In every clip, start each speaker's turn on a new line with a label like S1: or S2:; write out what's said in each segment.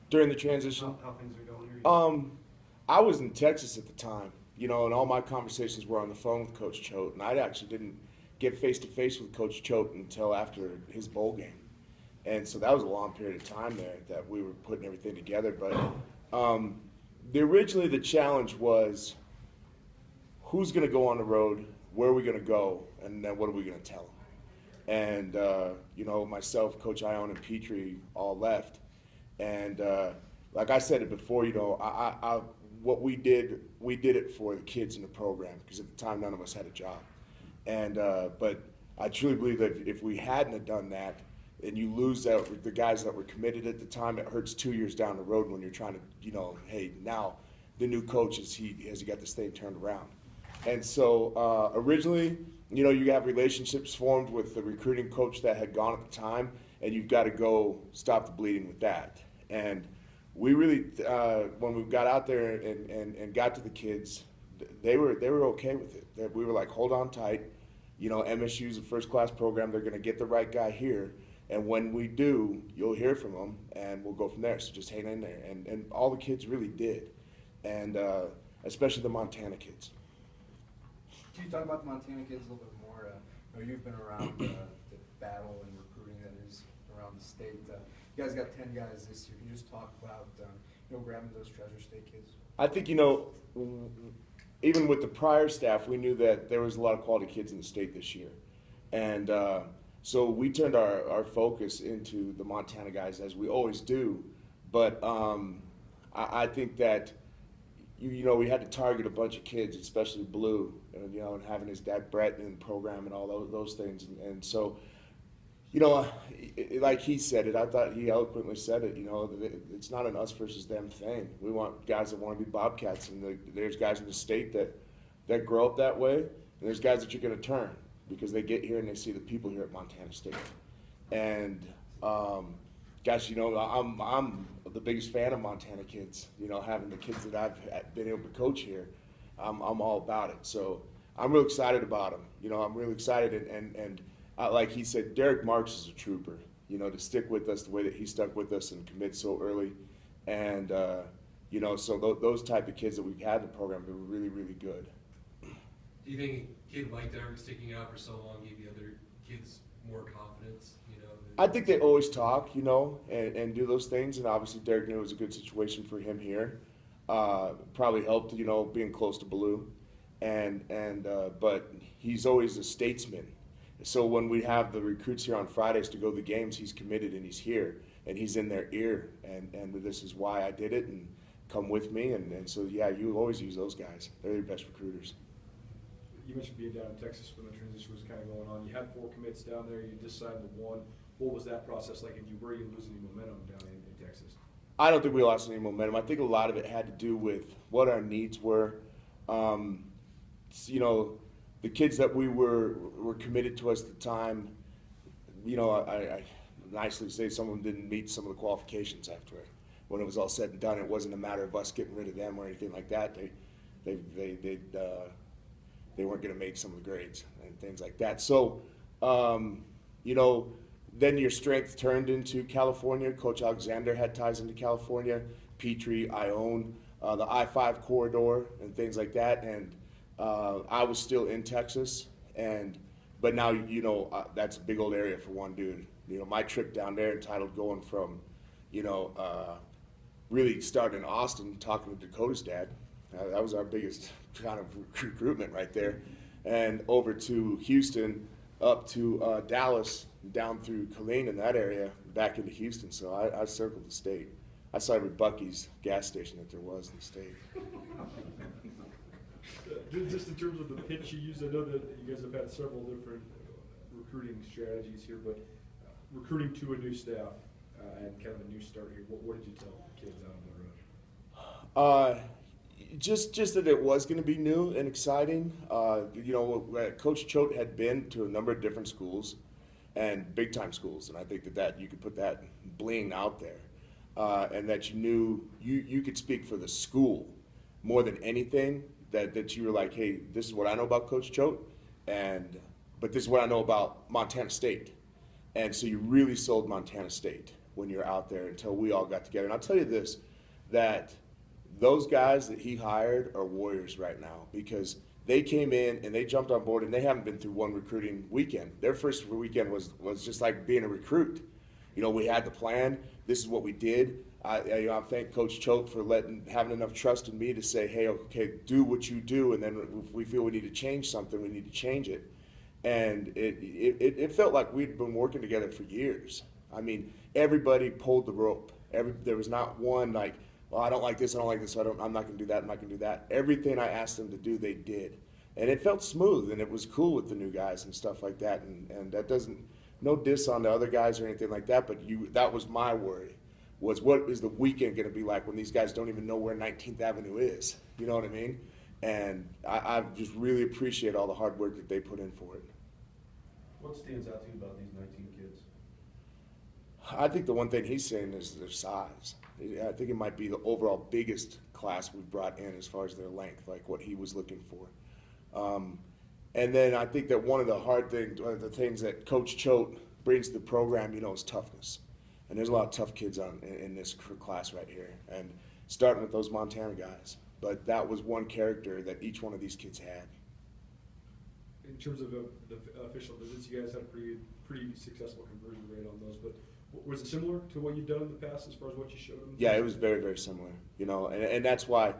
S1: during the transition.
S2: How things are going here?
S1: I was in Texas at the time, and all my conversations were on the phone with Coach Choate, and I actually didn't get face to face with Coach Choate until after his bowl game, and so that was a long period of time there that we were putting everything together. But originally the challenge was who's going to go on the road, where are we going to go, and then what are we going to tell them? And myself, Coach Ione, and Petrie all left, and like I said it before, what we did it for the kids in the program because at the time none of us had a job, and but I truly believe that if we hadn't have done that, and you lose the guys that were committed at the time, it hurts 2 years down the road when you're trying to, hey, now the new coach has he got this thing turned around, and so originally, you have relationships formed with the recruiting coach that had gone at the time, and you've got to go stop the bleeding with that, and we really, when we got out there and got to the kids, they were okay with it. We were like, hold on tight. MSU is a first-class program. They're going to get the right guy here. And when we do, you'll hear from them, and we'll go from there. So just hang in there. And all the kids really did, and especially the Montana kids.
S3: Can you talk about the Montana kids a little bit more? You've been around the battle and recruiting that is around the state. You guys got 10 guys this year. Can you just talk about grabbing those Treasure State kids?
S1: I think even with the prior staff, we knew that there was a lot of quality kids in the state this year, and so we turned our focus into the Montana guys as we always do. But I think that we had to target a bunch of kids, especially Blue, and having his dad Brett in the program and all those things, and so. Like he said it, I thought he eloquently said it, it's not an us versus them thing. We want guys that want to be Bobcats, and there's guys in the state that grow up that way, and there's guys that you're going to turn because they get here and they see the people here at Montana State. And, gosh, I'm the biggest fan of Montana kids, having the kids that I've been able to coach here. I'm all about it. So I'm real excited about them. I'm really excited, and like he said, Derek Marks is a trooper, to stick with us the way that he stuck with us and commit so early. And, so those type of kids that we've had in the program are really, really good.
S2: Do you think a kid like Derek sticking out for so long gave the other kids more confidence?
S1: I think they always talk, and do those things. And obviously Derek knew it was a good situation for him here. Probably helped, being close to Blue. But he's always a statesman. So when we have the recruits here on Fridays to go to the games, he's committed and he's here and he's in their ear. And this is why I did it, and come with me. And so, yeah, you always use those guys. They're your best recruiters.
S4: You mentioned being down in Texas when the transition was kind of going on. You had 4 commits down there. You decided to 1. What was that process like? And were you losing any momentum down in Texas?
S1: I don't think we lost any momentum. I think a lot of it had to do with what our needs were. The kids that we were committed to us at the time, I nicely say some of them didn't meet some of the qualifications after it. When it was all said and done, it wasn't a matter of us getting rid of them or anything like that. They weren't going to make some of the grades and things like that. So, then your strength turned into California. Coach Alexander had ties into California. Petrie, Ione, the I-5 corridor and things like that. And I was still in Texas, but now that's a big old area for one dude. My trip down there entitled going from, really starting in Austin, talking to Dakota's dad. That was our biggest kind of recruitment right there, and over to Houston, up to Dallas, down through Killeen in that area, back into Houston. So I circled the state. I saw every Buc-ee's gas station that there was in the state.
S4: Just in terms of the pitch you used, I know that you guys have had several different recruiting strategies here, but recruiting to a new staff and kind of a new start here, what did you tell kids out on the road?
S1: Just that it was going to be new and exciting. Coach Choate had been to a number of different schools and big-time schools, and I think that you could put that bling out there, and that you knew you could speak for the school more than anything. That you were like, hey, this is what I know about Coach Choate, but this is what I know about Montana State. And so you really sold Montana State. when you're out there until we all got together. And I'll tell you this, that those guys that he hired are warriors right now, because they came in and they jumped on board, and they haven't been through one recruiting weekend. Their first weekend was just like being a recruit. You know, we had the plan. This is what we did. I thank Coach Choate for having enough trust in me to say, hey, okay, do what you do, and then if we feel we need to change something, we need to change it. And it felt like we'd been working together for years. I mean, everybody pulled the rope. There was not one like, well, I don't like this, so I'm not going to do that, I'm not going to do that. Everything I asked them to do, they did. And it felt smooth, and it was cool with the new guys and stuff like that. And that doesn't, no diss on the other guys or anything like that, but that was my worry, was what is the weekend going to be like when these guys don't even know where 19th Avenue is? You know what I mean? And I just really appreciate all the hard work that they put in for it.
S4: What stands out to you about these 19 kids?
S1: I think the one thing he's saying is their size. I think it might be the overall biggest class we've brought in as far as their length, like what he was looking for. And then I think that one of the hard things, one of the things that Coach Choate brings to the program, you know, is toughness. And there's a lot of tough kids in this class right here, and starting with those Montana guys. But that was one character that each one of these kids had.
S4: In terms of the official visits, you guys had a pretty successful conversion rate on those, but was it similar to what you've done in the past as far as what you showed them?
S1: Yeah, it was very, very similar. You know, and that's why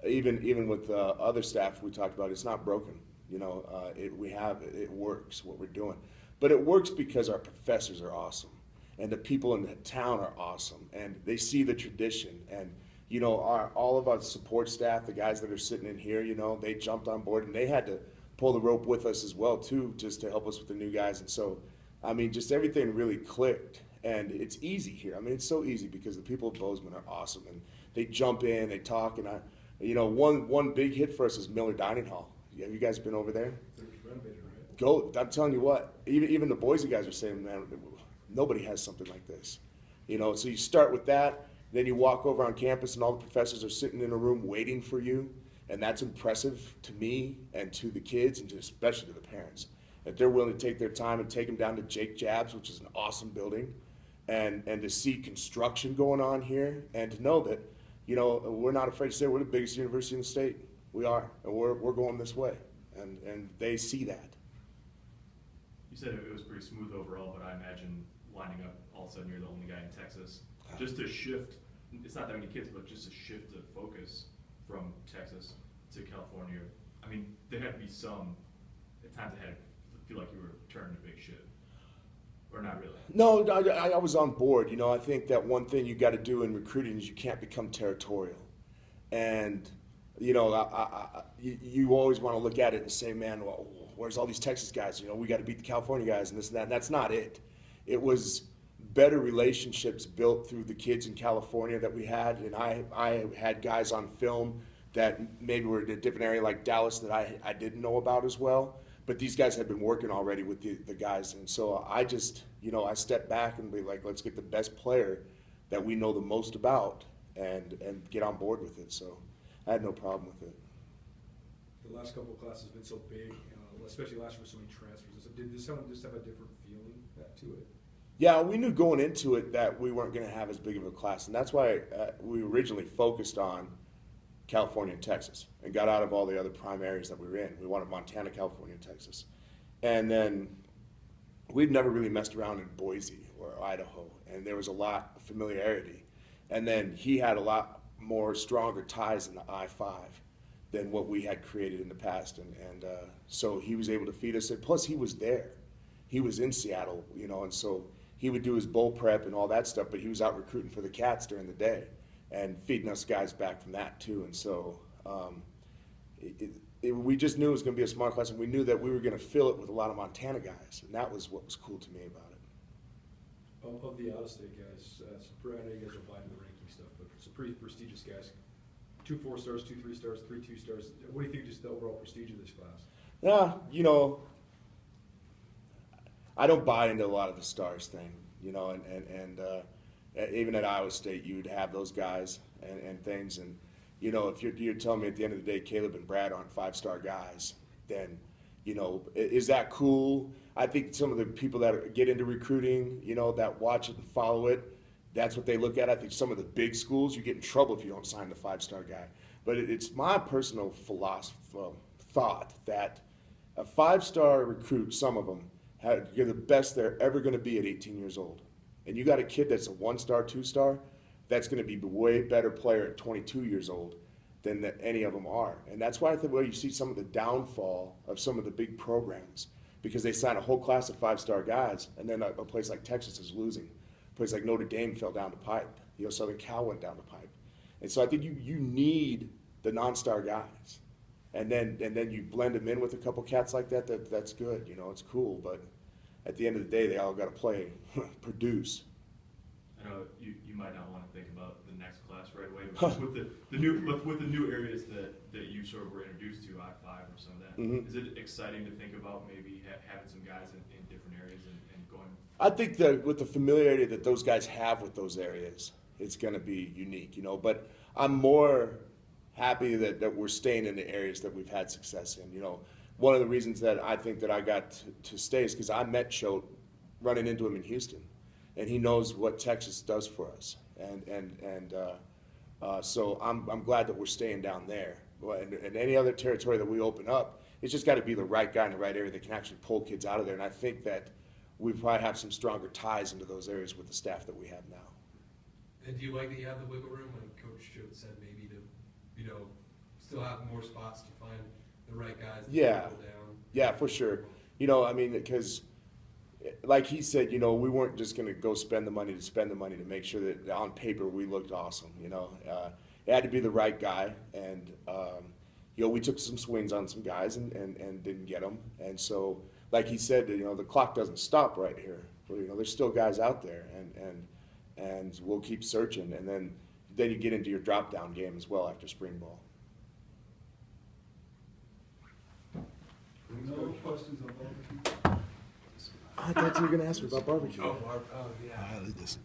S1: even with other staff we talked about, it's not broken. You know, it works what we're doing, but it works because our professors are awesome, and the people in the town are awesome, and they see the tradition. And you know, all of our support staff, the guys that are sitting in here, you know, they jumped on board, and they had to pull the rope with us as well too, just to help us with the new guys. And so, I mean, just everything really clicked. And it's easy here. I mean, it's so easy because the people of Bozeman are awesome, and they jump in, they talk, and you know, one big hit for us is Miller Dining Hall. Have you guys been over there?
S4: They're renovated, right?
S1: Go. I'm telling you what. Even the Boise guys are saying, man, nobody has something like this. You know, so you start with that, then you walk over on campus, and all the professors are sitting in a room waiting for you, and that's impressive to me and to the kids, and especially to the parents, that they're willing to take their time and take them down to Jake Jabs, which is an awesome building. And to see construction going on here, and to know that, you know, we're not afraid to say we're the biggest university in the state. We are, and we're going this way, and they see that.
S5: You said it was pretty smooth overall, but I imagine lining up, all of a sudden you're the only guy in Texas. Just to shift, it's not that many kids, but just to shift the focus from Texas to California. I mean, there had to be some, at times it had to feel like you were turning a big ship. Or not really? No,
S1: I was on board. You know, I think that one thing you got to do in recruiting is you can't become territorial. And, you know, you always want to look at it and say, man, well, where's all these Texas guys? You know, we got to beat the California guys and this and that. And that's not it. It was better relationships built through the kids in California that we had. And I had guys on film that maybe were in a different area like Dallas that I didn't know about as well. But these guys had been working already with the guys. And so I just, you know, I stepped back and be like, let's get the best player that we know the most about and get on board with it. So I had no problem with it.
S4: The last couple of classes have been so big, especially last year with so many transfers. Did this one just have a different feeling to it?
S1: Yeah, we knew going into it that we weren't going to have as big of a class. And that's why we originally focused on California and Texas and got out of all the other prime areas that we were in. We wanted Montana, California, and Texas. And then we'd never really messed around in Boise or Idaho, and there was a lot of familiarity. And then he had a lot more stronger ties in the I-5 than what we had created in the past. And so he was able to feed us. And plus, he was there. He was in Seattle, you know, and so he would do his bowl prep and all that stuff, but he was out recruiting for the Cats during the day and feeding us guys back from that too. And so we just knew it was going to be a smart class, and we knew that we were going to fill it with a lot of Montana guys, and that was what was cool to me about it.
S4: Of the out-of-state guys, I know you guys are applying to the ranking stuff, but some pretty prestigious guys. 2 4-stars, 2 3-stars, 3 2-stars. What do you think just the overall prestige of this class?
S1: Yeah, you know, I don't buy into a lot of the stars thing, you know, and even at Iowa State, you'd have those guys and things. And, you know, if you're telling me at the end of the day, Caleb and Brad aren't 5-star guys, then, you know, is that cool? I think some of the people that get into recruiting, you know, that watch it and follow it, that's what they look at. I think some of the big schools, you get in trouble if you don't sign the 5-star guy. But it's my personal thought that a 5-star recruit, some of them, you're the best they're ever going to be at 18 years old. And you got a kid that's a 1-star, 2-star, that's going to be a way better player at 22 years old than that any of them are. And that's why I think you see some of the downfall of some of the big programs, because they sign a whole class of 5-star guys, and then a place like Texas is losing. A place like Notre Dame fell down the pipe. Southern Cal went down the pipe. And so I think you need the non-star guys. And then you blend them in with a couple cats like that's good. It's cool. But at the end of the day, they all got to play, produce.
S5: I know you might not want to think about the next class right away, but just with the new areas that you sort of were introduced to, I-5 or some of that,
S1: Mm-hmm.
S5: is it exciting to think about maybe having some guys in different areas and going?
S1: I think that with the familiarity that those guys have with those areas, it's going to be unique, But I'm more happy that we're staying in the areas that we've had success in. One of the reasons that I think that I got to stay is because I met Choate running into him in Houston, and he knows what Texas does for us, so I'm glad that we're staying down there. And any other territory that we open up, it's just got to be the right guy in the right area that can actually pull kids out of there. And I think that we probably have some stronger ties into those areas with the staff that we have now.
S2: And do you like that you have the wiggle room, like Coach Choate said, maybe to, still have more spots to find the right guys to
S1: Yeah.
S2: pull down?
S1: Yeah, for sure. Because like he said, we weren't just going to go spend the money to make sure that on paper we looked awesome. It had to be the right guy, and we took some swings on some guys and didn't get them. And so, like he said, the clock doesn't stop right here. There's still guys out there, and we'll keep searching. And then you get into your drop down game as well after spring ball.
S3: No questions on barbecue?
S1: I thought you were going to ask me about barbecue.
S2: Oh, yeah.
S1: I like this.